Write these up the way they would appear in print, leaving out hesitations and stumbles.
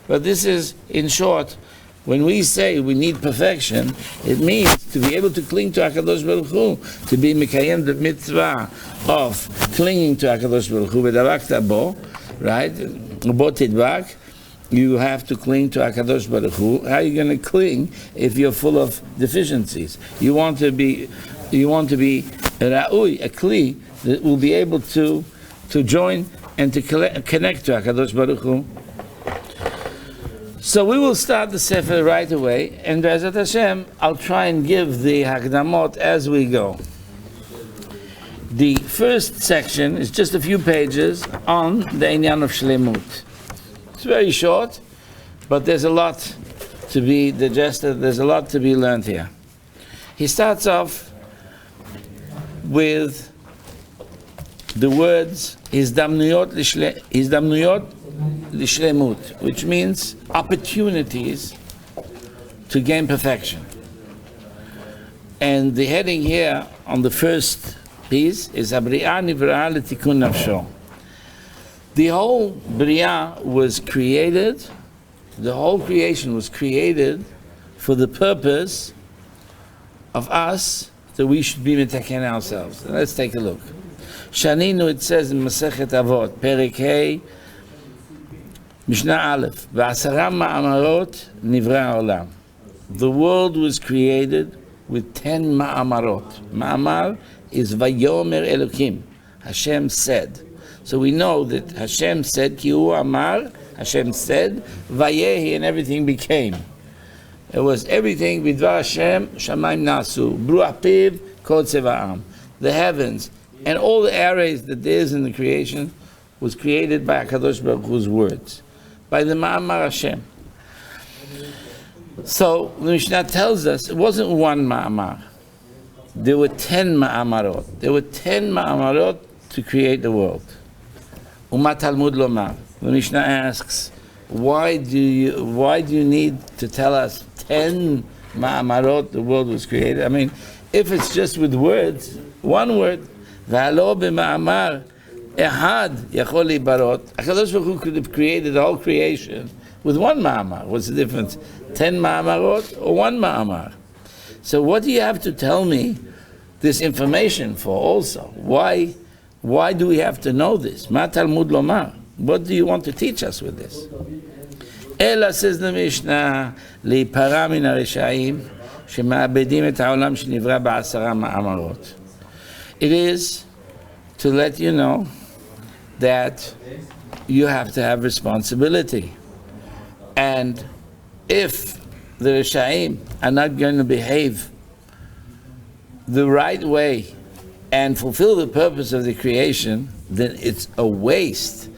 But this is, in short, when we say we need perfection, it means to be able to cling to HaKadosh Baruch Hu, to be Mekayem the mitzvah of clinging to HaKadosh Baruch Hu, v'davakta bo, right? Bo tidvak, you have to cling to HaKadosh Baruch Hu. How are you going to cling if you're full of deficiencies? You want to be ra'ui, a kli, that will be able to join and to connect to HaKadosh Baruch Hu. So we will start the Sefer right away, and Be'ezrat Hashem, I'll try and give the Hakdamot as we go. The first section is just a few pages on the Inyan of Shlemut. It's very short, but there's a lot to be digested, there's a lot to be learned here. He starts off with the words, Hizdamnuyot Lishlemut, which means opportunities to gain perfection. And the heading here on the first piece is Abri'ah Nivra'a L'Tikun Nafsho. The whole Bri'ah was created, the whole creation was created for the purpose of us, that we should be metaken ourselves. Let's take a look. Shaninu, it says in Masechet Avot, Perek Hey, Mishnah Aleph, V'asara ma'amarot nivra ha'olam. The world was created with 10 ma'amarot. Ma'amar is Vayomer Elokim. Hashem said. So we know that Hashem said, Ki hu amar, Hashem said, Vayehi, and everything became. It was everything, Vidvar Hashem, Shamayim Nasu, Bru Apiv, Kol Tzeva'am. The heavens and all the arrays that there is in the creation was created by HaKadosh Baruch Hu's words, by the Ma'amar Hashem. So the Mishnah tells us it wasn't one Ma'amar. There were 10 Ma'amarot. There were 10 Ma'amarot to create the world. Uma Talmud Lomar. The Mishnah asks, why do you need to tell us 10 Ma'amarot the world was created? I mean, if it's just with words, one word, V'alo b'ma'amar ehad yachol libarot. HaKadosh Baruch Hu could have created the whole creation with one ma'amar. What's the difference? 10 ma'amarot or one ma'amar? So what do you have to tell me this information for also? Why do we have to know this? Ma Talmud Lomar. What do you want to teach us with this? Ela, says the Mishnah, li'para min ha'reshaim shema'abedim et ha'olam shenivra ba'asara ma'amarot. It is to let you know that you have to have responsibility. And if the Rishaim are not going to behave the right way and fulfill the purpose of the creation, then it's a waste.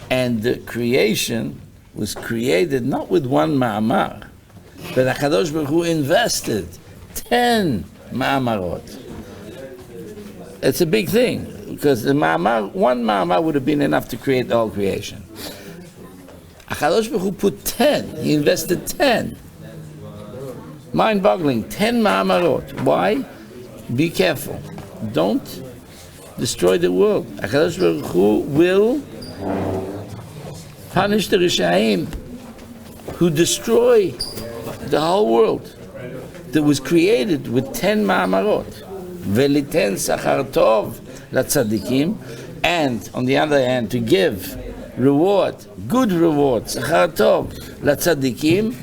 And the creation was created not with one ma'amar, but HaKadosh Baruch Hu invested 10 ma'amarot. It's a big thing, because the ma'amar, one ma'amar would have been enough to create the whole creation. HaKadosh Baruch Hu put 10, he invested 10. Mind-boggling, 10 ma'amarot. Why? Be careful. Don't destroy the world. HaKadosh Baruch Hu will punish the Rishaim who destroy the whole world that was created with 10 ma'amarot. Veliten sachar tov latzadikim, and on the other hand, to give reward, good reward, sachar tov latzadikim,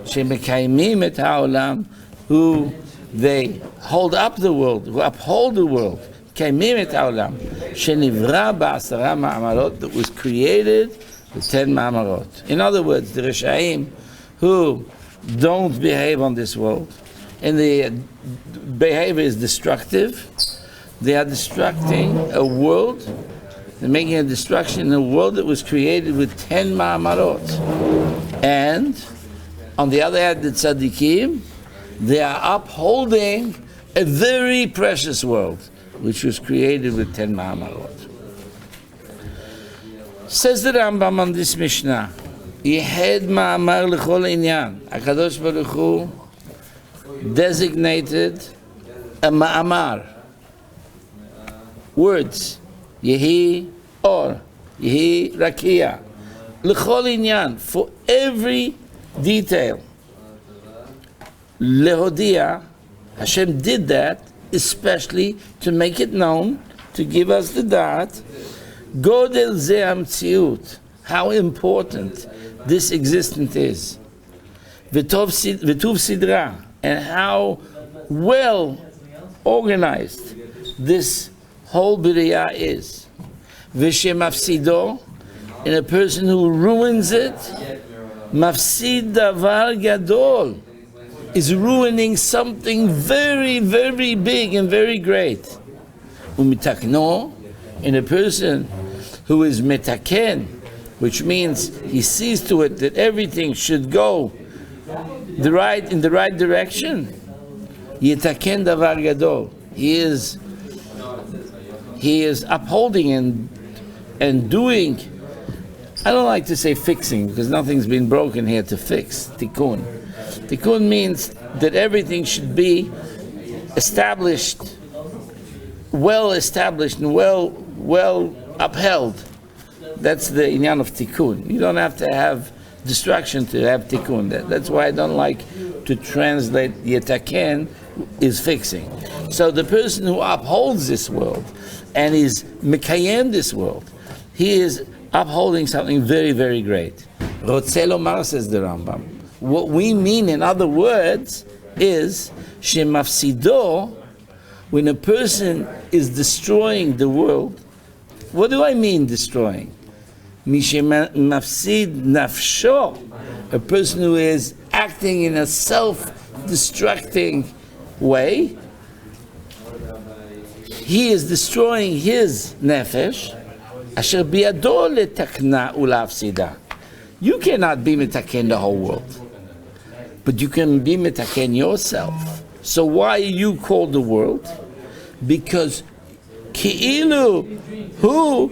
shemekaimim et ha'olam, who they hold up the world, who uphold the world, kaimim et ha'olam, shenivra ba'asara ma'amarot, that was created with 10 ma'amarot. In other words, the Rishaim who don't behave on this world, and the behavior is destructive, they are destructing a world, they're making a destruction in a world that was created with 10 ma'amarot. And on the other hand, the tzaddikim, they are upholding a very precious world, which was created with 10 ma'amarot. Says the Rambam on this Mishnah, Yehed ma'amar l'chol inyan. HaKadosh Baruch Hu designated a ma'amar, words, Yehi or, Yehi rakia, L'chol inyan, for every detail. Lehodia, Hashem did that especially to make it known, to give us the da'at. Godel ze hamtziut, how important this existence is. V'tuv sidra, and how well organized this whole B'riyah is. V'shemafsido, and a person who ruins it, mafsid davar gadol, is ruining something very, very big and very great. Umitakno, and a person who is metaken, which means he sees to it that everything should go in the right direction. Yitaken davar gadol. He is upholding and doing. I don't like to say fixing because nothing's been broken here to fix. Tikkun. Tikkun means that everything should be established, well established and well upheld. That's the inyan of tikkun. You don't have to have destruction to have tikkun. That's why I don't like to translate yetaken is fixing. So the person who upholds this world and is mekayem this world, he is upholding something very, very great. Rotzeh lomar, says the Rambam. What we mean, in other words, is shemafsido, when a person is destroying the world. What do I mean destroying? Mishemafsid nafsho, a person who is acting in a self-destructing way. He is destroying his nefesh. Asher biyado letakna ulafsida. You cannot be mitaken the whole world, but you can be mitaken yourself. So why are you called the world? Because ki'ilu hu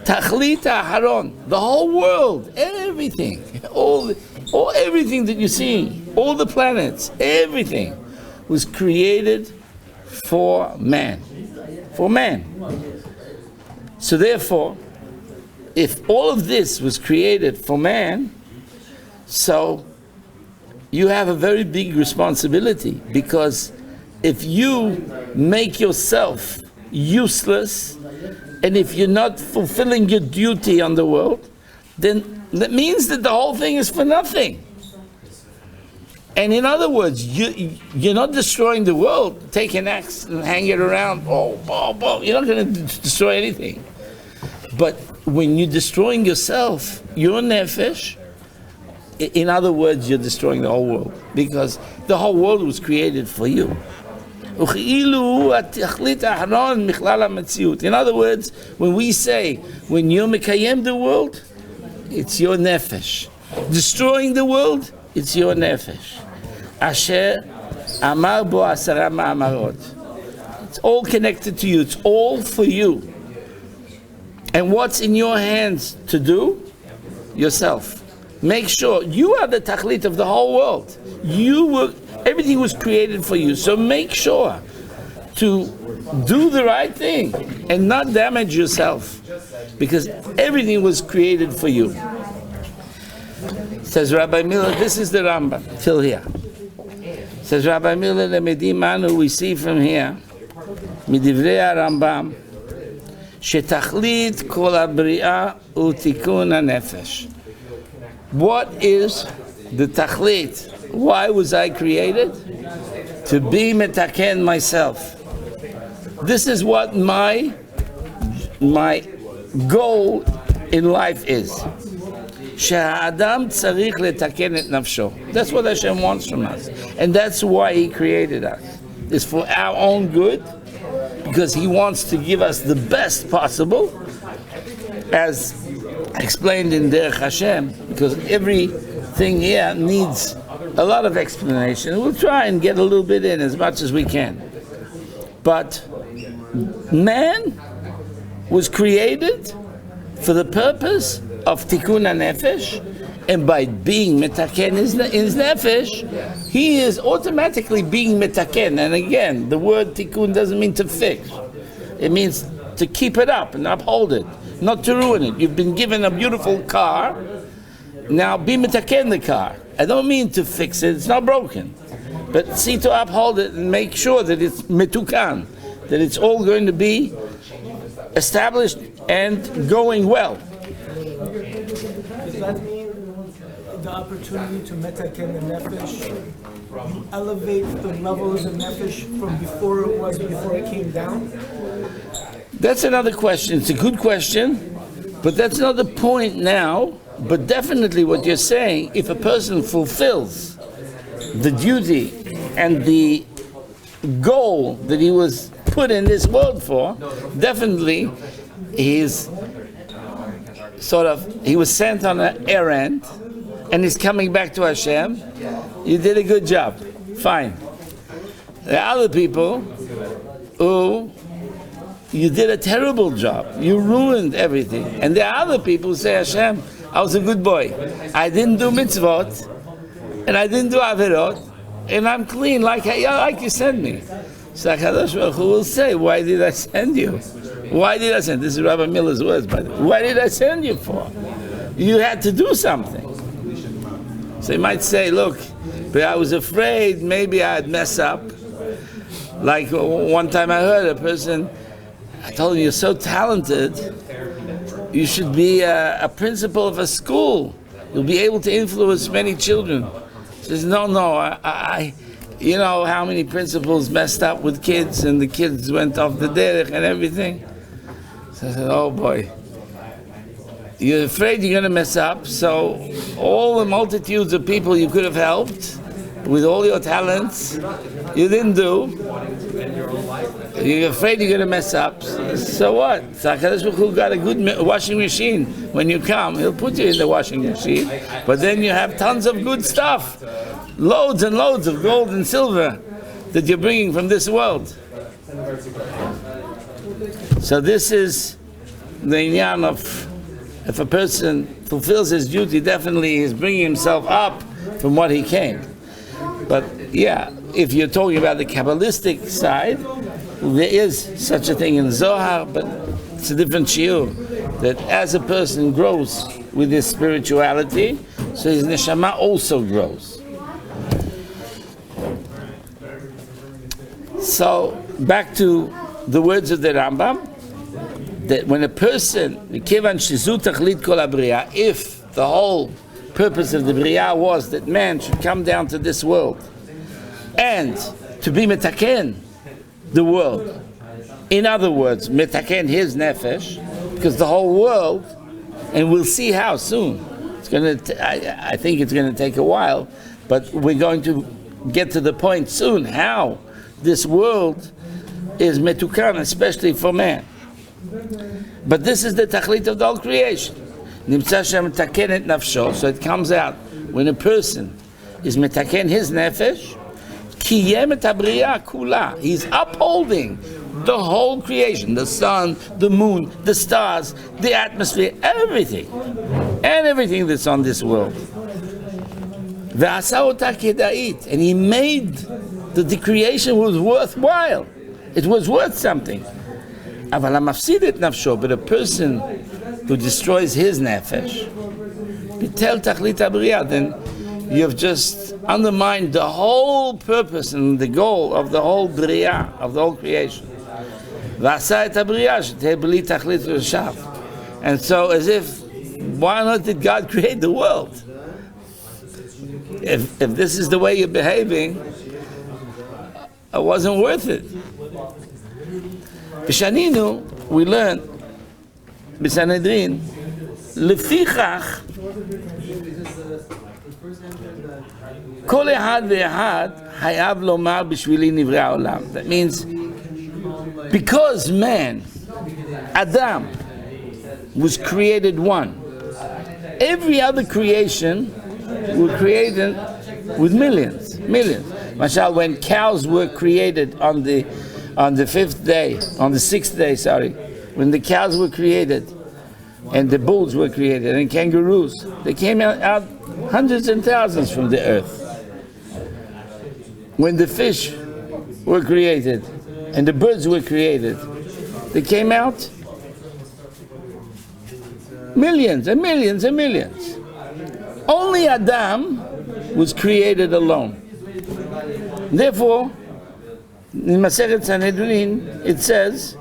tachlita haron, the whole world, everything, all everything that you see, all the planets, everything was created for man, for man. So therefore, if all of this was created for man, so you have a very big responsibility, because if you make yourself useless, and if you're not fulfilling your duty on the world, then that means that the whole thing is for nothing. And in other words, you're not destroying the world. Take an axe and hang it around. You're not going to destroy anything. But when you're destroying yourself, your nefesh, in other words, you're destroying the whole world, because the whole world was created for you. In other words, when we say, when you mekayem the world, it's your nefesh. Destroying the world, it's your nefesh. Asher amar bo asara ma'amarot. It's all connected to you. It's all for you. And what's in your hands to do? Yourself. Make sure you are the tachlit of the whole world. Everything was created for you. So make sure to do the right thing and not damage yourself, because everything was created for you. Says Rabbi Miller, this is the Rambam, till here. Says Rabbi Miller, Lemedi Manu, we see from here, Midivrei Rambam, Shetachlit kol habri'ah utikun hanefesh. What is the tachlit? Why was I created? To be metaken myself. This is what my goal in life is. Sheha'adam tzarich letaken et nafsho. That's what Hashem wants from us, and that's why He created us. It's for our own good, because He wants to give us the best possible, as explained in Derech Hashem, because everything here needs a lot of explanation. We'll try and get a little bit in as much as we can. But man was created for the purpose of tikkun hanefesh, and by being metaken his nefesh, he is automatically being metaken. And again, the word tikkun doesn't mean to fix. It means to keep it up and uphold it, not to ruin it. You've been given a beautiful car, Now, be mitaken the car. I don't mean to fix it, it's not broken. But see to uphold it and make sure that it's mitukan, that it's all going to be established and going well. Does that mean the opportunity to metaken the nefesh, you elevate the levels of nefesh from before it came down? That's another question. It's a good question, but that's not the point now. But definitely what you're saying, if a person fulfills the duty and the goal that he was put in this world for, definitely he was sent on an errand and he's coming back to Hashem. You did a good job. Fine. There are other people who you did a terrible job. You ruined everything. And there are other people who say, Hashem, I was a good boy. I didn't do mitzvot and I didn't do averot and I'm clean like you sent me. So HaKadosh Baruch Hu will say, why did I send you? Why did I send? This is Rabbi Miller's words, by the way. Why did I send you for? You had to do something. So you might say, look, but I was afraid maybe I'd mess up. Like one time I heard a person, I told him, you're so talented, you should be a principal of a school. You'll be able to influence many children. He says, no, I you know how many principals messed up with kids and the kids went off the derech and everything? So I said, oh boy. You're afraid you're going to mess up, so all the multitudes of people you could have helped with all your talents, you didn't do. You're afraid you're going to mess up, so what? So HaKadosh Baruch Hu got a good washing machine. When you come, he'll put you in the washing machine, but then you have tons of good stuff. Loads and loads of gold and silver that you're bringing from this world. So this is the inyan of, if a person fulfills his duty, definitely he's bringing himself up from what he came. But yeah, if you're talking about the Kabbalistic side, there is such a thing in Zohar, but it's a different shiur, that as a person grows with his spirituality, so his neshama also grows. So, back to the words of the Rambam, that when a person, if the whole purpose of the Bria was that man should come down to this world and to be metaken the world, in other words, metaken his nefesh, because the whole world, and we'll see how soon, I think it's going to take a while, but we're going to get to the point soon how this world is metukan, especially for man. But this is the tachlit of the whole creation. Nimtza shem metaken nafsho, so it comes out when a person is metaken his nefesh, kiyem et habriya kula. He's upholding the whole creation, the sun, the moon, the stars, the atmosphere, everything, and everything that's on this world. Ve'asa ota kedait, and he made that the creation was worthwhile. It was worth something. Aval hamafsid et nafsho, but a person who destroys his nefesh, bitel tachlit habriya, then you have just undermined the whole purpose and the goal of the whole bria, of the whole creation. V'asa et habriya sheteh b'li tachlit v'shav. And so, as if, why not did God create the world? If this is the way you're behaving, it wasn't worth it. B'shaninu, we learn, b'sanedrin, lefichach, kol ehad ve'ehad hayav lomar b'shvili nivrei ha'olam. That means, because man, Adam, was created one, every other creation were created with millions. Mashal, when cows were created on the sixth day, when the cows were created, and the bulls were created, and kangaroos, they came out hundreds and thousands from the earth. When the fish were created, and the birds were created, they came out millions and millions and millions. Only Adam was created alone. Therefore, in Masechet Sanhedrin, it says,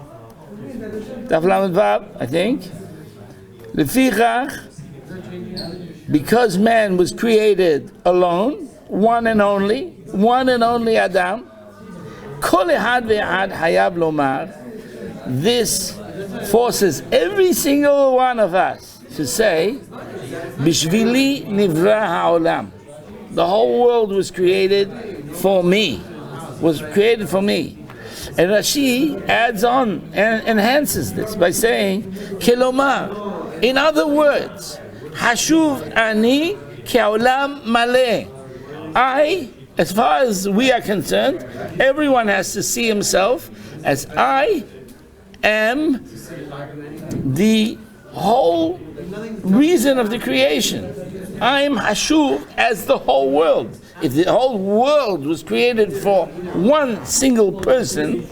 Daf Lamed Vav, I think, Lefichach, because man was created alone, one and only Adam, Kol Ehad Ve'ehad Hayav Lomar, this forces every single one of us to say, Bishvili Nivra Ha'olam. The whole world was created for me. And Rashi adds on and enhances this by saying, Kelomar, in other words, Hashuv ani ke'olam maleh. As far as we are concerned, everyone has to see himself as I am the whole reason of the creation. I am Hashuv as the whole world. If the whole world was created for one single person,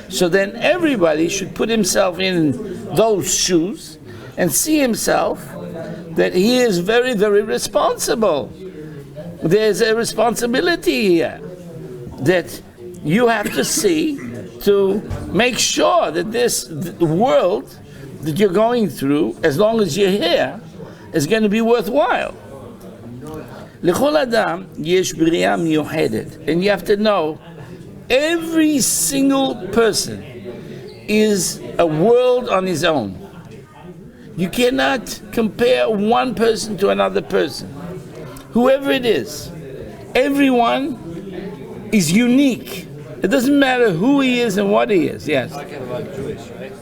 so then everybody should put himself in those shoes and see himself that he is very, very responsible. There's a responsibility here that you have to see to make sure that this world that you're going through, as long as you're here, is going to be worthwhile. L'chol adam yesh b'riya miyuchedet, and you have to know every single person is a world on his own. You cannot compare one person to another person. Whoever it is, everyone is unique. It doesn't matter who he is and what he is. Yes. Talking about Jewish, right?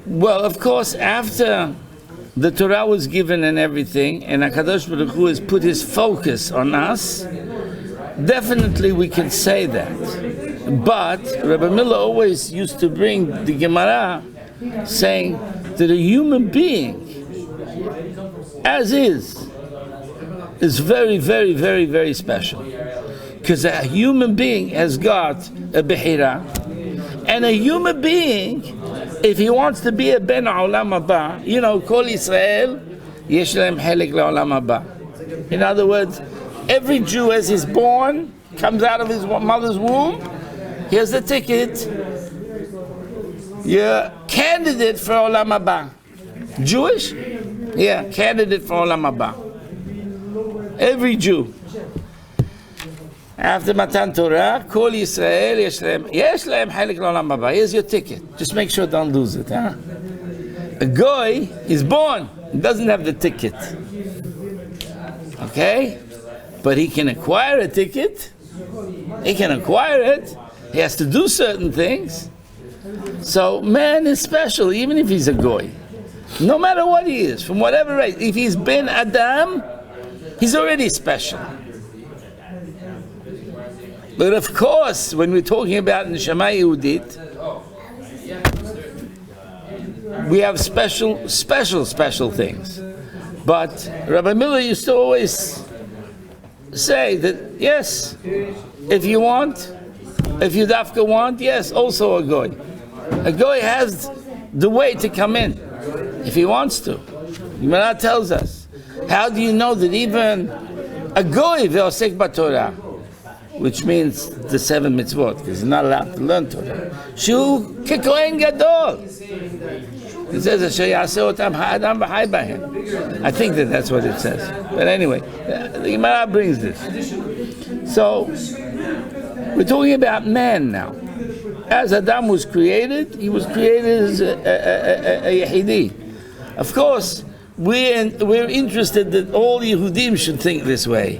Well, of course, after the Torah was given and everything, and HaKadosh Baruch Hu has put his focus on us, definitely we can say that. But Rabbi Miller always used to bring the Gemara saying that a human being, as is very, very, very, very special. Because a human being has got a Behira, and a human being, if he wants to be a Ben Olam Haba, Kol Yisrael, Yesh Lehem Helek LeOlam Haba. In other words, every Jew as he's born, comes out of his mother's womb, here's the ticket, you're candidate for Olam Haba. Jewish? Yeah, candidate for Olam Haba. Every Jew. After Matan Torah, Kol Yisrael, Yesh Lehem Helek LeOlam Haba. Here's your ticket. Just make sure don't lose it, huh? A goy is born, he doesn't have the ticket. Okay? But he can acquire a ticket. He can acquire it. He has to do certain things. So man is special, even if he's a goy. No matter what he is, from whatever race. If he's Ben Adam, he's already special. But of course, when we're talking about Neshama Yehudit, we have special things. But Rabbi Miller used to always say that, yes, if you dafka want, yes, also a goy. A goy has the way to come in, if he wants to. Gemara tells us. How do you know that even a goy ve'osek b'Torah, which means the 7 mitzvot, because he's not allowed to learn Torah, shu kekohen gadol. It says, Asher yaseh otam ha'adam v'chai b'hem. I think that's what it says. But anyway, the Gemara brings this. So, we're talking about man now. As Adam was created, he was created as a Yehidi. Of course, we're interested that all Yehudim should think this way.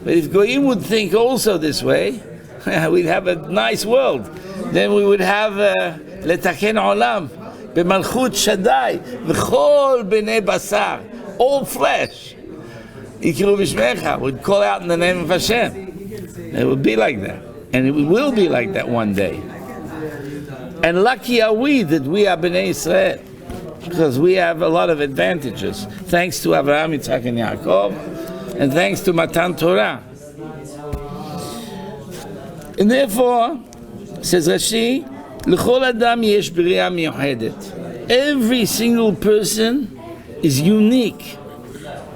But if Goyim would think also this way, we'd have a nice world. Then we would have Letaken Olam, B'malchut Shaddai, V'chol B'nei Basar, all flesh. Ikru B'shmecha, would call out in the name of Hashem. It would be like that. And it will be like that one day. And lucky are we that we are B'nei Israel, because we have a lot of advantages, thanks to Abraham, Yitzhak, and Yaakov, and thanks to Matan Torah. And therefore, says Rashi, L'chol adam yesh b'riya miyuchedet. Every single person is unique.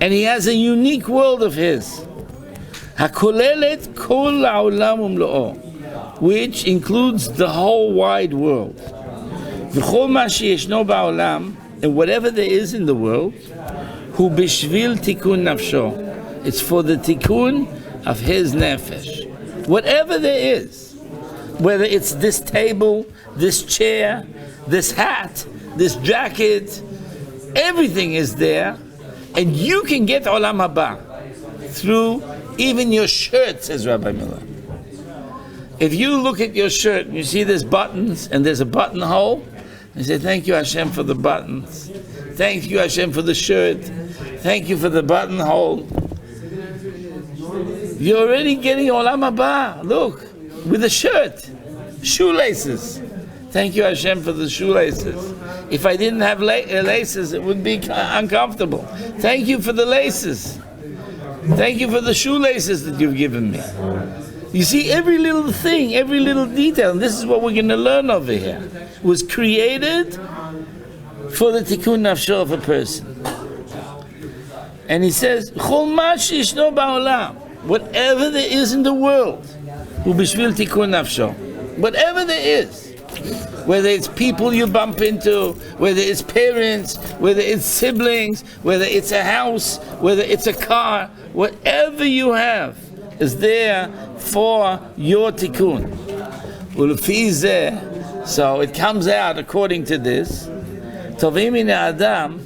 And he has a unique world of his. HaKolelet kol ha'olam umlo'o, which includes the whole wide world. V'chol ma sheyeshno ba'olam, and whatever there is in the world, hu bishvil tikun nafsho. It's for the tikkun of his nefesh. Whatever there is, whether it's this table, this chair, this hat, this jacket, everything is there, and you can get olam haba through even your shirt, says Rabbi Miller. If you look at your shirt and you see there's buttons and there's a buttonhole, you say, thank you Hashem for the buttons. Thank you Hashem for the shirt. Thank you for the buttonhole. You're already getting olam haba. Look, with a shirt, shoelaces. Thank you Hashem for the shoelaces. If I didn't have laces, it would be uncomfortable. Thank you for the laces. Thank you for the shoelaces that you've given me. You see, every little thing, every little detail, and this is what we're going to learn over here, was created for the tikkun nafsho of a person. And he says, Chol ma sheyeshno ba'olam, whatever there is in the world, hu bishvil tikkun nafsho. Whatever there is, whether it's people you bump into, whether it's parents, whether it's siblings, whether it's a house, whether it's a car, whatever you have is there for your tikkun. So it comes out according to this. Tovim min adam,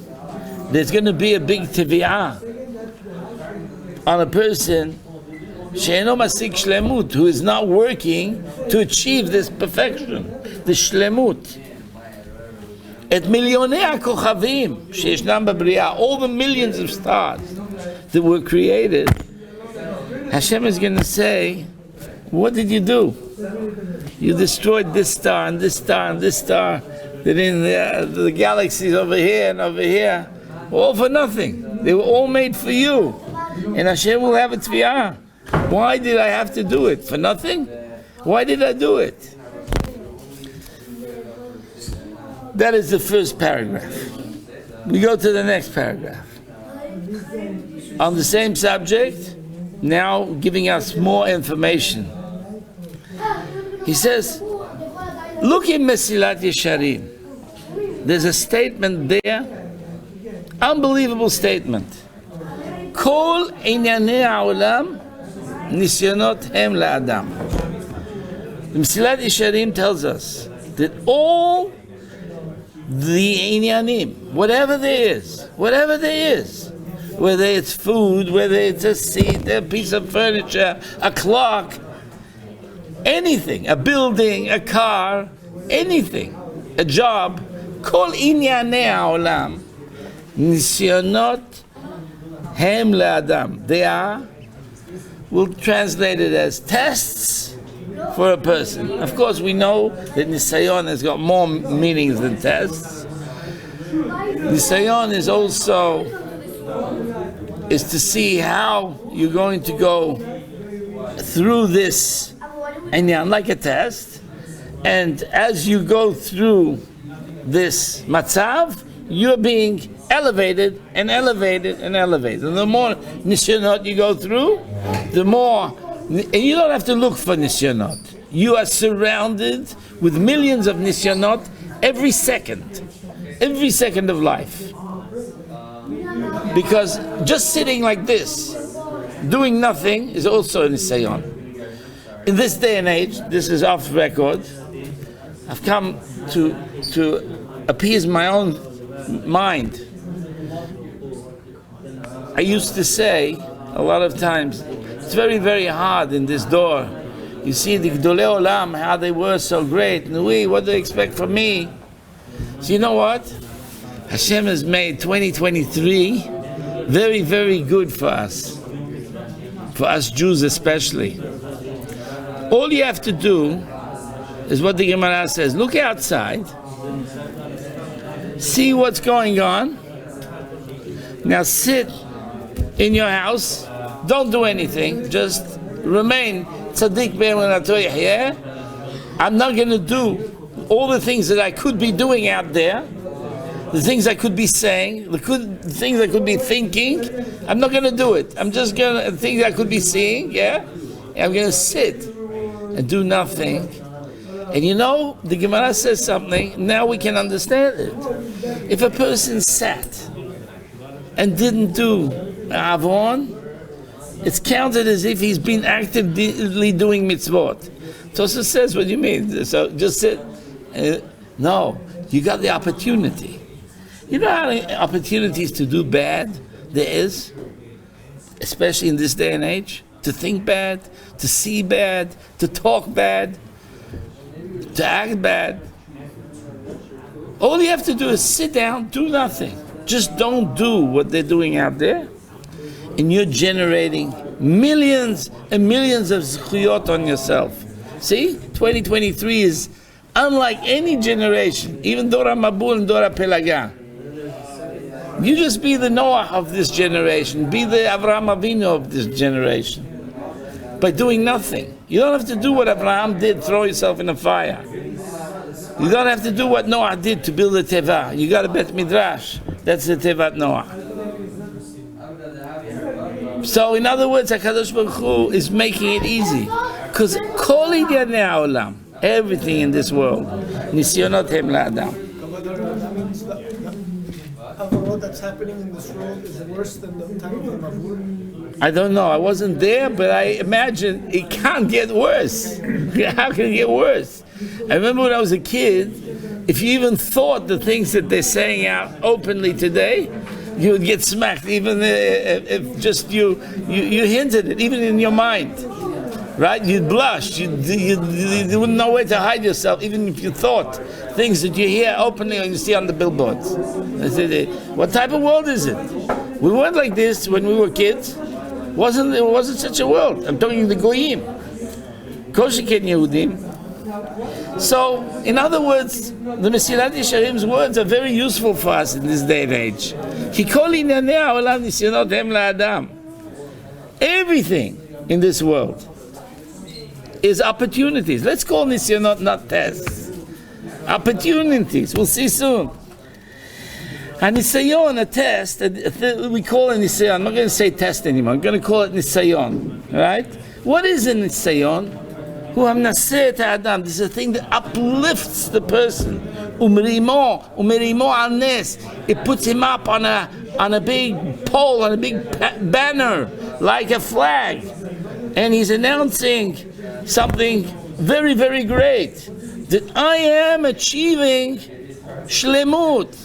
there's going to be a big tevi'ah on a person she'eno masik shlemut, who is not working to achieve this perfection, the shlemut. Et milyonei hakochavim sheyeshnam b'briah, all the millions of stars that were created, Hashem is going to say, what did you do? You destroyed this star and this star and this star, that in the galaxies over here and over here, all for nothing. They were all made for you. And Hashem will have a tvi'ah. Why did I have to do it? For nothing? Why did I do it? That is the first paragraph. We go to the next paragraph. On the same subject, now giving us more information. He says, look in Mesilat Yesharim. There's a statement there, unbelievable statement. Kol inyanei ha'olam nisyonot hem la'adam. The Mesilat Yesharim tells us that all the inyanim, whatever there is, whether it's food, whether it's a seat, a piece of furniture, a clock, anything, a building, a car, anything, a job, kol inyanei ha'olam nisyonot hem la'adam. They are, we'll translate it as tests for a person. Of course, we know that nisayon has got more meanings than tests. Nisayon is also to see how you're going to go through this inyan, like a test. And as you go through this matzav, you're being elevated and elevated and elevated. And the more nisyonot you go through, the more, and you don't have to look for nisyonot. You are surrounded with millions of nisyonot every second of life. Because just sitting like this, doing nothing, is also a nisayon. In this day and age, this is off record, I've come to appease my own mind. I used to say a lot of times, it's very, very hard in this door. You see the Gdolei Olam, how they were so great. Nui, what do they expect from me? So you know what? Hashem has made 2023 very, very good for us Jews especially. All you have to do is what the Gemara says. Look outside, see what's going on. Now sit in your house, don't do anything, just remain tzaddik be'emunato yahyeh. I'm not going to do all the things that I could be doing out there. the things I could be saying, the things I could be thinking, I'm not going to do it. I'm just going to, things I could be seeing, yeah? I'm going to sit and do nothing. And you know, the Gemara says something, now we can understand it. If a person sat and didn't do Avon, it's counted as if he's been actively doing mitzvot. Tosa says, what do you mean? So just sit. No, you got the opportunity. You know how many opportunities to do bad there is? Especially in this day and age? To think bad, to see bad, to talk bad, to act bad. All you have to do is sit down, do nothing. Just don't do what they're doing out there. And you're generating millions and millions of zechuyot on yourself. See, 2023 is unlike any generation, even Dora Mabul and Dora Pelaga. You just be the Noah of this generation, be the Avraham Avinu of this generation, by doing nothing. You don't have to do what Abraham did, throw yourself in a fire. You don't have to do what Noah did to build a teva. You got a bet midrash. That's the tevat Noah. So in other words, HaKadosh Baruch Hu is making it easy. Because kol idyanei ha'olam, everything in this world, nisyonot hem la'adam. That means the avarot that's happening in this world is worse than the time of the Mabul. I don't know. I wasn't there, but I imagine it can't get worse. How can it get worse? I remember when I was a kid, if you even thought the things that they're saying out openly today, you would get smacked, even if just you hinted it, even in your mind. Right? You'd blush. You wouldn't know where to hide yourself, even if you thought things that you hear openly or you see on the billboards. I said, what type of world is it? We weren't like this when we were kids. It wasn't such a world. I'm talking the Goyim. Koshiken Yehudim. So, in other words, the Mesilat Yesharim's words are very useful for us in this day and age. Ki kol inyanei ha'olam nisyonot hem la'adam. Everything in this world is opportunities. Let's call nisyonot not tests. Opportunities. We'll see soon. A nisayon, a test, we call it nisayon. I'm not going to say test anymore. I'm going to call it nisayon. Right? What is a nisayon? This is a thing that uplifts the person. Umerimo al nes. It puts him up on a big pole, on a big banner, like a flag. And he's announcing something very, very great. That I am achieving shlemut.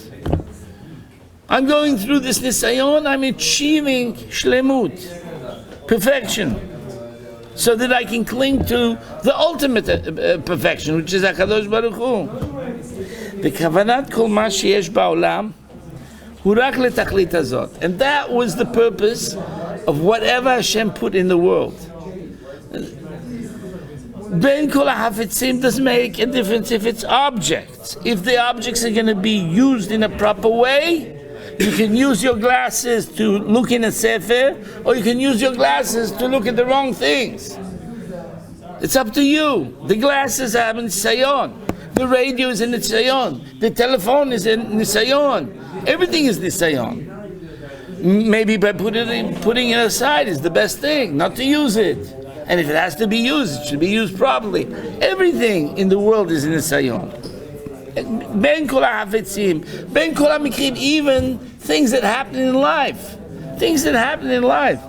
I'm going through this nisayon, I'm achieving shlemut, perfection, so that I can cling to the ultimate perfection, which is HaKadosh Baruch Hu. V'kavanat kol ma sheyesh ba'olam hu rak letachlit hazot. And that was the purpose of whatever Hashem put in the world. Ben kol ha'hafetzim doesn't make a difference if it's objects. If the objects are going to be used in a proper way, you can use your glasses to look in a sefer, or you can use your glasses to look at the wrong things. It's up to you. The glasses are in nisayon. The radio is in nisayon. The telephone is in nisayon. Everything is nisayon. Maybe by putting it aside is the best thing, not to use it. And if it has to be used, it should be used properly. Everything in the world is in nisayon. Ben kol ha'hafetzim, ben kol ha'mikrim, even things that happen in life. Things that happen in life.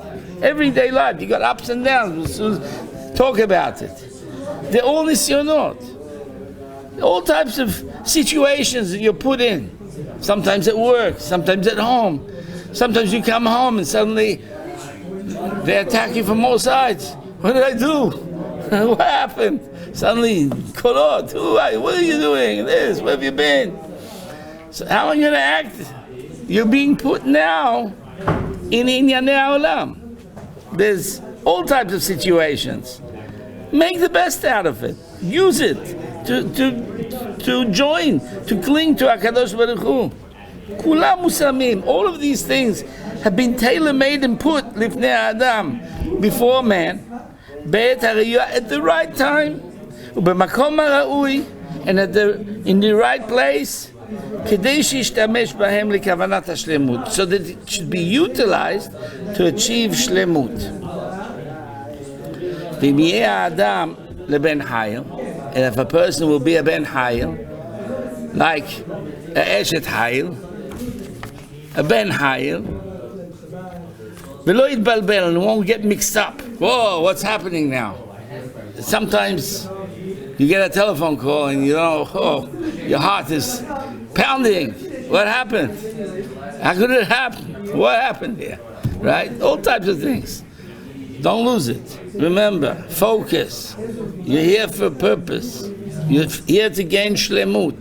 Everyday life. You got ups and downs. We'll talk about it. They're all nisyonot. All types of situations that you're put in. Sometimes at work, sometimes at home. Sometimes you come home and suddenly they attack you from all sides. What did I do? What happened? Suddenly, Kolot, what are you doing? This, where have you been? So how are you going to act? You're being put now in Inyanei Ha'olam. There's all types of situations. Make the best out of it. Use it to join, to cling to HaKadosh Baruch Hu. Kulam musamim. All of these things have been tailor-made and put lifnei Adam, before man, at the right time, and in the right place, כדי שישתמש בהם לכוונת השלמות, so that it should be utilized to achieve שלמות. ואם יהיה האדם לבן חיל, and if a person will be a ben חיל, like a eshet חיל, a ben חיל, ולא יתבלבל and won't get mixed up. Whoa, what's happening now? Sometimes you get a telephone call and you know, oh, your heart is pounding. What happened? How could it happen? What happened here? Right? All types of things. Don't lose it. Remember, focus. You're here for a purpose. You're here to gain shlemut.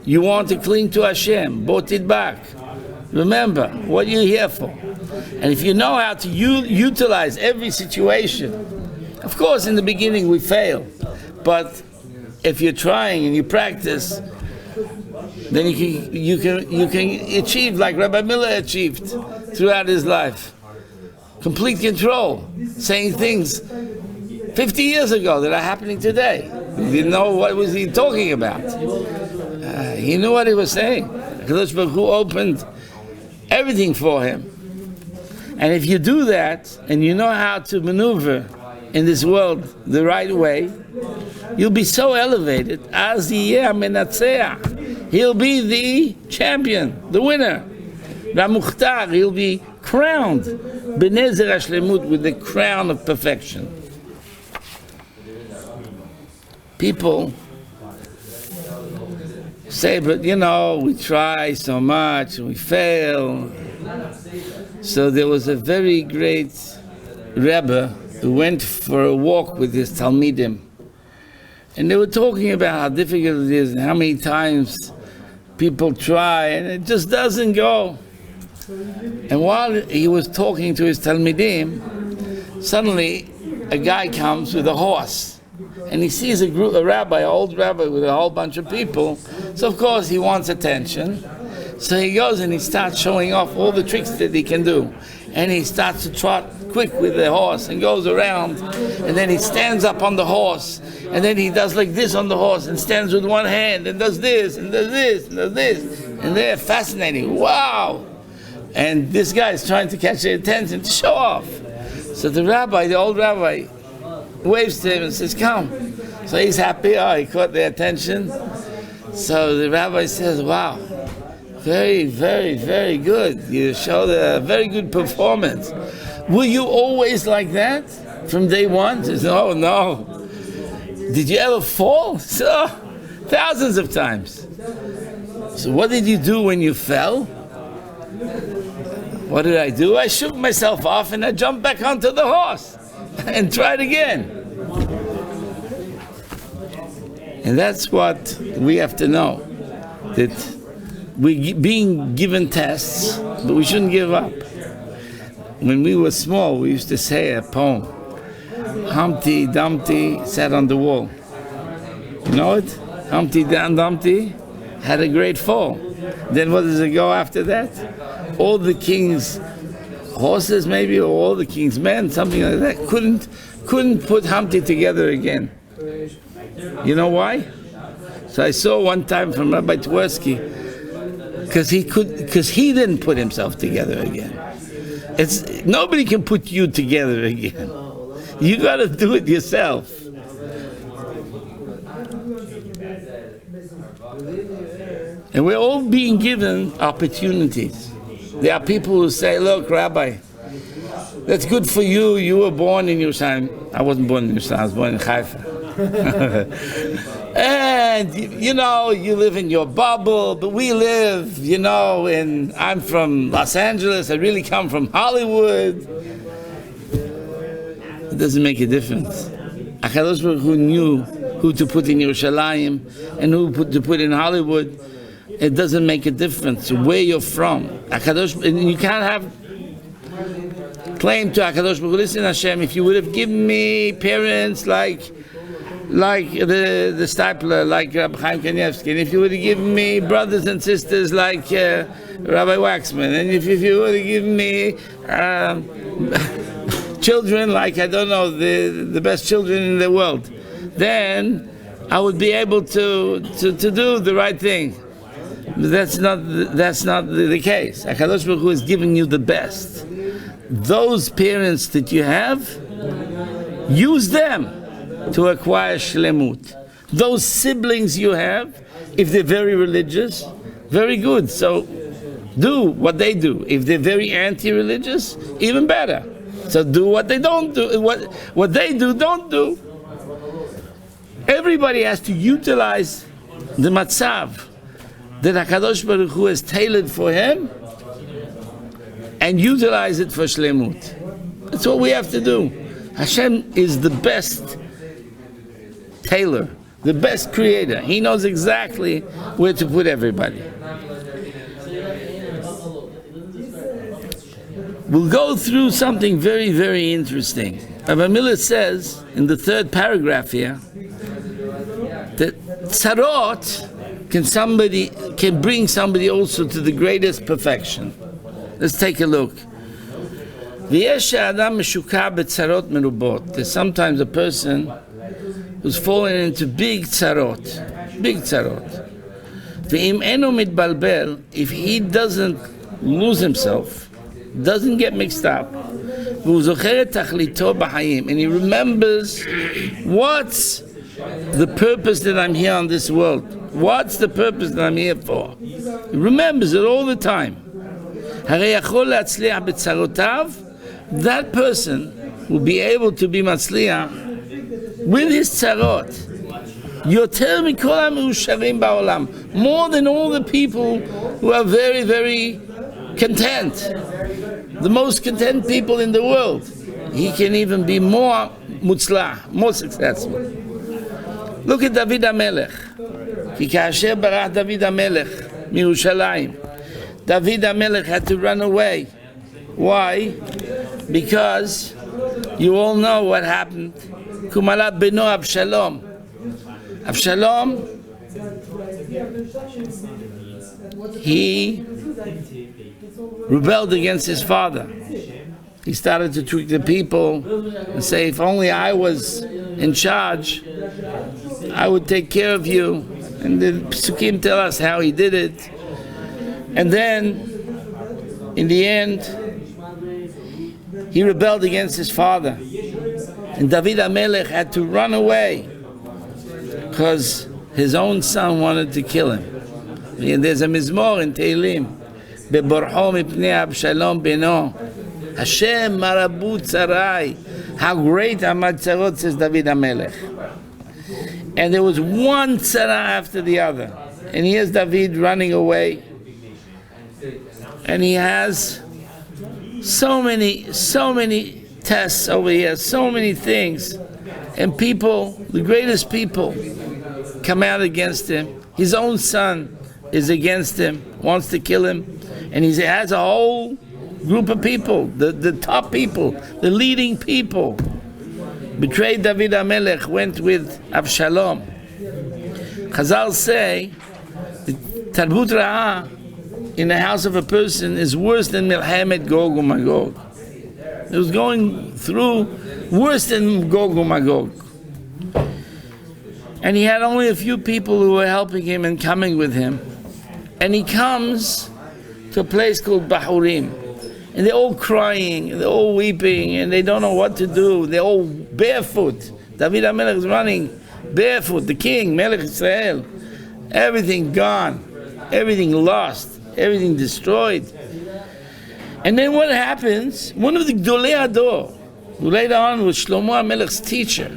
You want to cling to Hashem. Bot it back. Remember what you're here for. And if you know how to utilize every situation, of course in the beginning we fail, but if you're trying and you practice, then you can achieve like Rabbi Miller achieved throughout his life. Complete control, saying things 50 years ago that are happening today. He didn't know what was he talking about. He knew what he was saying. HaKadosh Baruch Hu opened everything for him. And if you do that, and you know how to maneuver in this world the right way, you'll be so elevated. Az yeh menatzeach. He'll be the champion, the winner. Ramuchtar, he'll be crowned. B'nezer hashlemut, with the crown of perfection. People say, but you know, we try so much and we fail. So there was a very great Rebbe who went for a walk with his Talmidim. And they were talking about how difficult it is and how many times people try and it just doesn't go. And while he was talking to his Talmidim, suddenly a guy comes with a horse. And he sees a rabbi, an old rabbi with a whole bunch of people. So of course he wants attention. So he goes and he starts showing off all the tricks that he can do. And he starts to trot quick with the horse and goes around. And then he stands up on the horse. And then he does like this on the horse and stands with one hand and does this and does this and does this. And they're fascinating. Wow! And this guy is trying to catch their attention to show off. So the rabbi, the old rabbi, waves to him and says, come. So he's happy. Oh, he caught their attention. So the rabbi says, wow. Very, very, very good. You showed a very good performance. Were you always like that from day one? He says, oh, no. Did you ever fall? So, thousands of times. So what did you do when you fell? What did I do? I shook myself off and I jumped back onto the horse and tried again. And that's what we have to know, that we're being given tests, but we shouldn't give up. When we were small, we used to say a poem. Humpty Dumpty sat on the wall. You know it? Humpty Dumpty had a great fall. Then what does it go after that? All the king's horses, maybe, or all the king's men, something like that, couldn't put Humpty together again. You know why? So I saw one time from Rabbi Twersky, because he didn't put himself together again. Nobody can put you together again. You got to do it yourself. And we're all being given opportunities. There are people who say, look, Rabbi, that's good for you. You were born in Yerushalayim. I wasn't born in Yerushalayim. I was born in Haifa. And, you know, you live in your bubble, but we live, you know, I'm from Los Angeles. I really come from Hollywood. It doesn't make a difference. HaKadosh Baruch Hu knew who to put in Yerushalayim and who to put in Hollywood. It doesn't make a difference where you're from. And you can't have claim to HaKadosh Baruch Hu, listen Hashem, if you would have given me parents like the Stipler, like Rabbi Chaim Kanievsky, and if you would have given me brothers and sisters like Rabbi Waxman, and if you would have given me children like, I don't know, the best children in the world, then I would be able to do the right thing. That's not the case. HaKadosh Baruch Hu is giving you the best. Those parents that you have, use them to acquire shlemut. Those siblings you have, if they're very religious, very good. So do what they do. If they're very anti-religious, even better. So do what they don't do. What they do, don't do. Everybody has to utilize the matzav that HaKadosh Baruch Hu has tailored for him and utilize it for shlemut. That's what we have to do. Hashem is the best tailor, the best creator. He knows exactly where to put everybody. We'll go through something very, very interesting. Rabbi Miller says in the third paragraph here that tzarot can bring somebody also to the greatest perfection. Let's take a look. There's sometimes a person who's fallen into big tzarot. If he doesn't lose himself, doesn't get mixed up, and he remembers what's the purpose that I'm here on this world. What's the purpose that I'm here for? He remembers it all the time. That person will be able to be matzliach with his tzarot. More than all the people who are very, very content. The most content people in the world. He can even be more mutzlah, more successful. Look at David HaMelech. כי כאשר ברח דוד המלך מירושלים, David HaMelech had to run away. Why? Because you all know what happened. Kumala beno Avshalom. Avshalom, he rebelled against his father. He started to trick the people and say, if only I was in charge, I would take care of you. And the Psukim tell us how he did it. And then, in the end, he rebelled against his father. And David HaMelech had to run away because his own son wanted to kill him. And there's a mizmor in Tehillim, Beborcho mipnei Avshalom beno, Hashem marabu tzarai. How great Amad Tzarot, says David HaMelech. And there was one tzara after the other. And here's David running away. And he has so many tests over here, so many things. And people, the greatest people, come out against him. His own son is against him, wants to kill him. And he has a whole group of people, the top people, the leading people. Betrayed David HaMelech, went with Avshalom. Chazal say, the Tarbut Ra'ah in the house of a person is worse than Milchemet Gog u'Magog. It was going through worse than Gog u'Magog. And he had only a few people who were helping him and coming with him. And he comes to a place called Bahurim. And they're all crying, and they're all weeping, and they don't know what to do. They're all barefoot. David HaMelech is running barefoot, the king, Melech Israel. Everything gone, everything lost, everything destroyed. And then what happens? One of the Gdolei Ador, who later on was Shlomo HaMelech's teacher,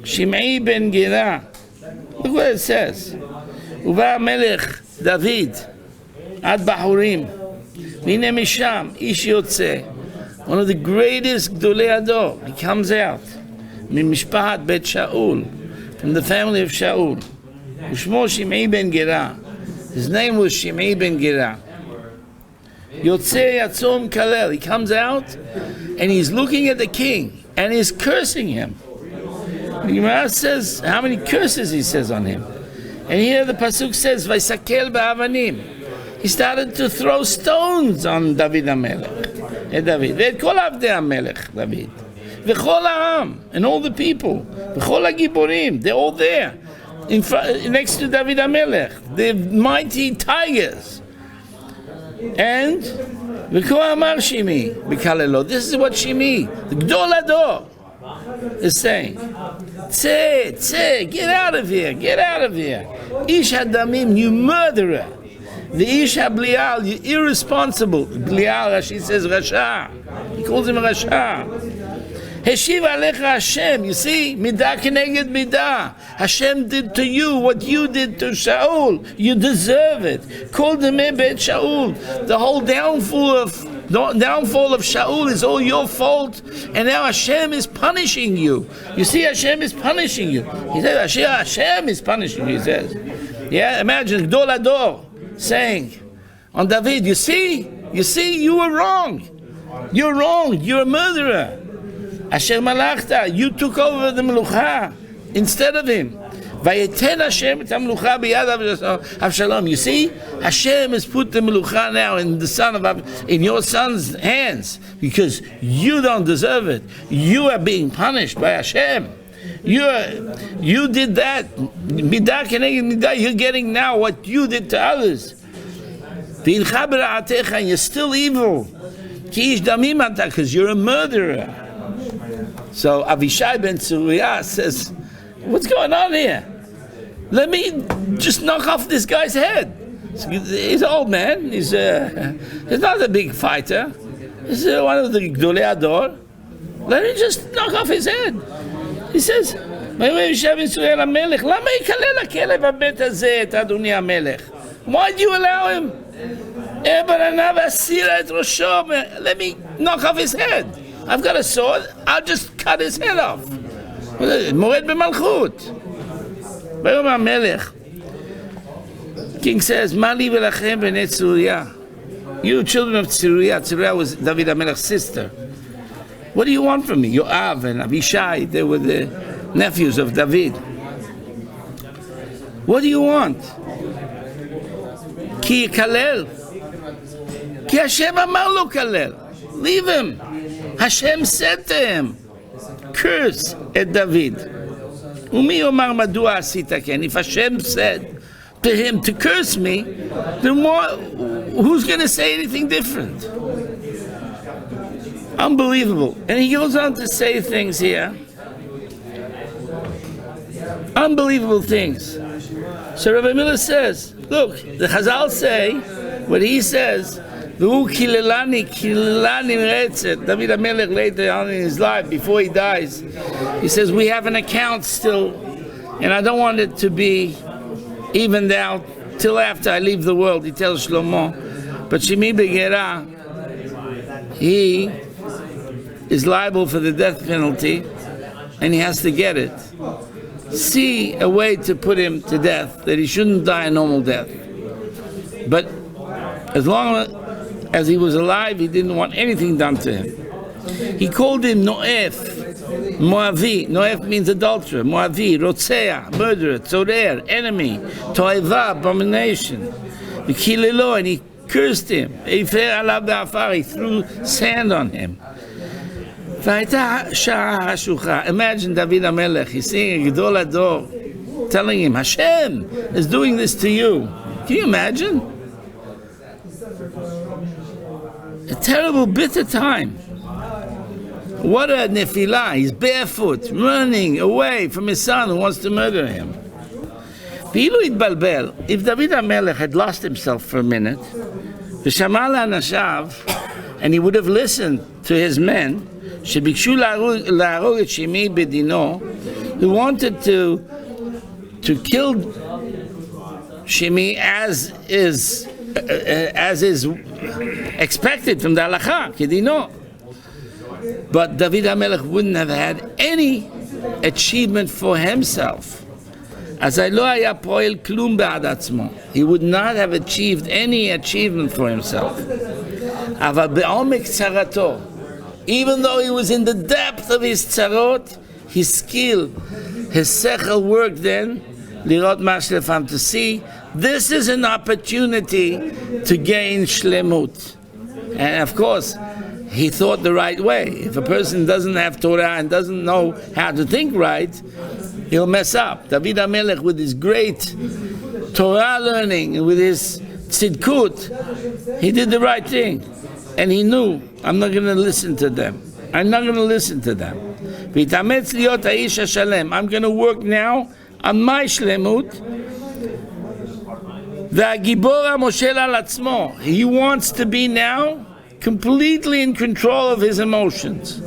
Shimei ben Gera. Look what it says. Uva HaMelech David, Ad Bahurim. Mine Misham, Ish Yotze, one of the greatest Gdolei Ador. He comes out. Mimishpahat Bet Shaul, from the family of Shaul. Ushmo Shimei ben Gera. His name was Shimei ben Gera. Yotze Yatzom Kalel. He comes out and he's looking at the king and he's cursing him. The Gemara says how many curses he says on him. And here the pasuk says, Vaisakel ba'avanim. He started to throw stones on David HaMelech. David. Ve'et kol avdei HaMelech, David. Ve'chol ha'am, and all the people. Ve'chol ha'giborim, they're all there. next to David HaMelech, the mighty tigers. And V'ko amar Shimi b'kalelo. This is what Shimi, the Gdol Ador, is saying. Tzeh, get out of here, get out of here. Ish Hadamim, you murderer. The Ish HaBlial, you irresponsible. Blial, Rashi says Rasha. He calls him Rasha. Heshiv alecha Hashem. You see, midah keneged midah. Hashem did to you what you did to Shaul. You deserve it. Kol demei bet Shaul. The whole downfall of Shaul is all your fault, and now Hashem is punishing you. You see, Hashem is punishing you. He says, Hashem is punishing you, he says. Yeah, imagine Gdol Ador saying on David, you see, you were wrong. You're wrong. You're a murderer. Asher malachta, you took over the melucha instead of him. Vayeten Hashem et ha-melucha biyad Avshalom. You see, Hashem has put the melucha now in your son's hands because you don't deserve it. You are being punished by Hashem. You did that. Midah keneged midah. You're getting now what you did to others. V'incha b'ra'atecha, and you're still evil. Ki ish damim ata, because you're a murderer. So Avishai ben Tzruya says, what's going on here? Let me just knock off this guy's head. He's an old man. He's not a big fighter. He's one of the Gdolei Ador. Let me just knock off his head. He says, why do you allow him? Let me knock off his head. I've got a sword, I'll just cut his head off. Mored b'malchut. King says, Mali v'lachem b'nei Tzruya. You children of Tzruya. Tzruya was David HaMelech's sister. What do you want from me? Yoav and Avishai, they were the nephews of David. What do you want? Ki yikalel. Ki Hashem amar lo kalel. Leave him. Hashem said to him, curse at David. Umi omar madua asita ken. If Hashem said to him to curse me, then who's going to say anything different? Unbelievable. And he goes on to say things here. Unbelievable things. So Rabbi Miller says, look, the Chazal say, what he says, David HaMelech later on in his life, before he dies, he says, we have an account still, and I don't want it to be evened out till after I leave the world. He tells Shlomo, but Shimi Begera, he is liable for the death penalty, and he has to get it. See a way to put him to death, that he shouldn't die a normal death. But as long as he was alive, he didn't want anything done to him. He called him Noef, Moavi. Noef means adulterer. Moavi, Rotzea, murderer, Tzorer, enemy, Toeva, abomination. V'kilelo, and he cursed him. He threw sand on him. Imagine David HaMelech, he's seeing a Gdol Ador telling him, Hashem is doing this to you. Can you imagine? A terrible, bitter time. What a nefilah. He's barefoot, running away from his son who wants to murder him. If David HaMelech had lost himself for a minute, and he would have listened to his men, who wanted to kill Shimi as is expected from the halacha, kedino. But David HaMelech wouldn't have had any achievement for himself. He would not have achieved any achievement for himself. Even though he was in the depth of his tzarot, his skill, his sechel worked then, lirot mashlefam, to see this is an opportunity to gain shlemut. And of course, he thought the right way. If a person doesn't have Torah and doesn't know how to think right, he'll mess up. David HaMelech, with his great Torah learning and with his tzidkut, he did the right thing. And he knew, I'm not going to listen to them. I'm not going to listen to them. I'm going to work now on my shlemut. He wants to be now completely in control of his emotions.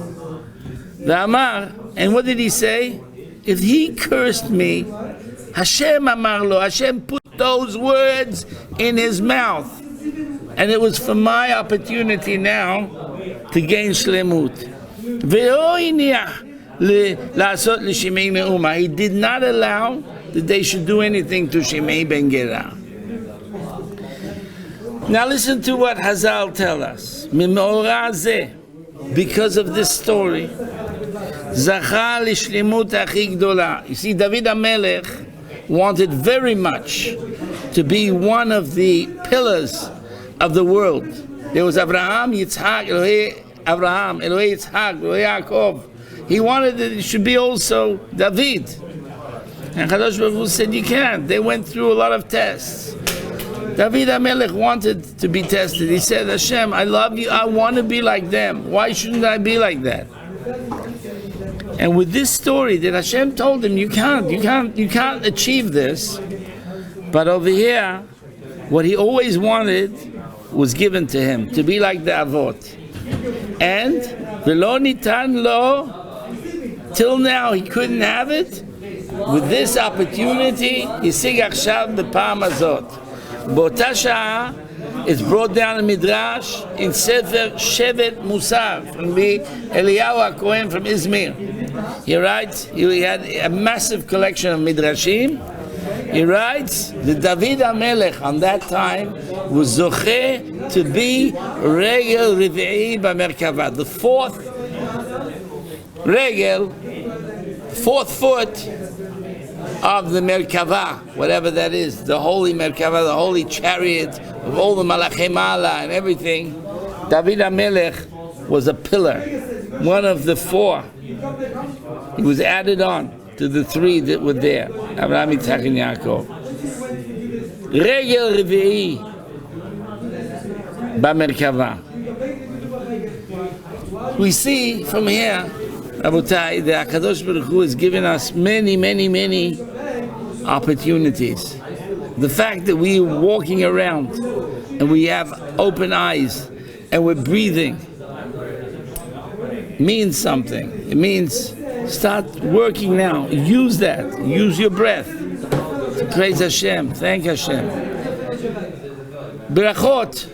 And what did he say? If he cursed me, Hashem amar lo, Hashem put those words in his mouth. And it was for my opportunity now to gain shlemut. He did not allow that they should do anything to Shimei ben Gera. Now listen to what Hazal tell us. Because of this story, you see, David HaMelech wanted very much to be one of the pillars of the world. There was Abraham, Yitzhak, Elohei Abraham, Elohei Yitzhak, Elohei Yaakov. He wanted that it should be also David. And Kadosh Baruch Hu said, you can't. They went through a lot of tests. David HaMelech wanted to be tested. He said, Hashem, I love you. I want to be like them. Why shouldn't I be like that? And with this story that Hashem told him, you can't achieve this. But over here, what he always wanted was given to him, to be like the Avot. And v'lo nitan lo, till now he couldn't have it. With this opportunity, Yisig achshav b'pa'am hazot. B'ota sha'ah, it's brought down in Midrash in Sefer Shevet Musar from the Eliyahu HaKohen from Izmir. He writes, he had a massive collection of Midrashim. He writes that David HaMelech on that time was zocheh to be regel revi'i b'merkava, the fourth regel, fourth foot of the Merkava, whatever that is, the holy Merkava, the holy chariot of all the Malachei Mala and everything. David HaMelech was a pillar, one of the four. He was added on to the three that were there, Abraham, Yitzhak, and Yaakov. Regel Revi'i B'Merkava. We see from here, Rabotai, the HaKadosh Baruch Hu has given us many, many, many opportunities. The fact that we are walking around and we have open eyes and we're breathing means something. It means start working now. Use that. Use your breath to praise Hashem. Thank Hashem. Berachot.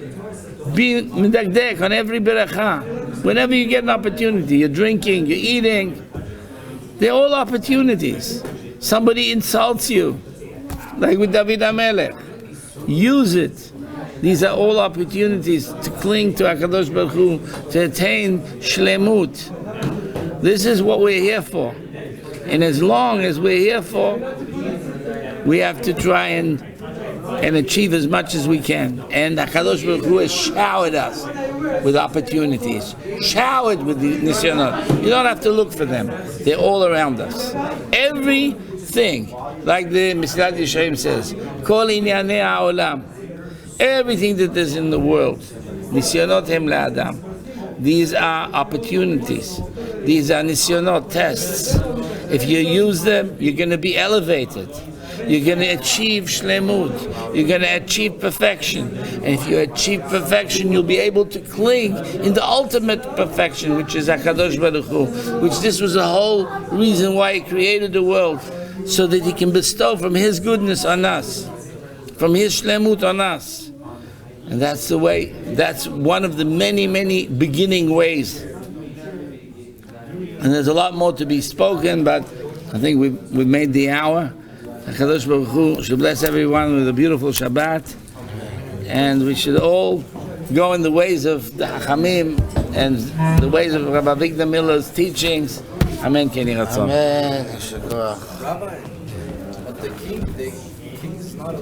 Be medagdek on every beracha. Whenever you get an opportunity, you're drinking, you're eating, they're all opportunities. Somebody insults you, like with David HaMelech. Use it. These are all opportunities to cling to HaKadosh Baruch Hu, to attain shlemut. This is what we're here for. And as long as we're here for, we have to try and achieve as much as we can. And HaKadosh Baruch Hu has showered us with opportunities, showered with the nisyonot. You don't have to look for them. They're all around us. Everything, like the Mesilat Yesharim says, Kol inyanei ha'olam, everything that is in the world, nisyonot hem la'adam. These are opportunities. These are nisyonot, tests. If you use them, you're going to be elevated. You're going to achieve shlemut. You're going to achieve perfection. And if you achieve perfection, you'll be able to cling in the ultimate perfection, which is HaKadosh Baruch Hu, which this was the whole reason why He created the world, so that He can bestow from His goodness on us, from His shlemut on us. And that's the way, that's one of the many, many beginning ways. And there's a lot more to be spoken, but I think we've made the hour. HaKadosh Baruch Hu should bless everyone with a beautiful Shabbat, and we should all go in the ways of the Hachamim and the ways of Rabbi Avigdor Miller's teachings. Amen. Amen. Rabbi, but the king is not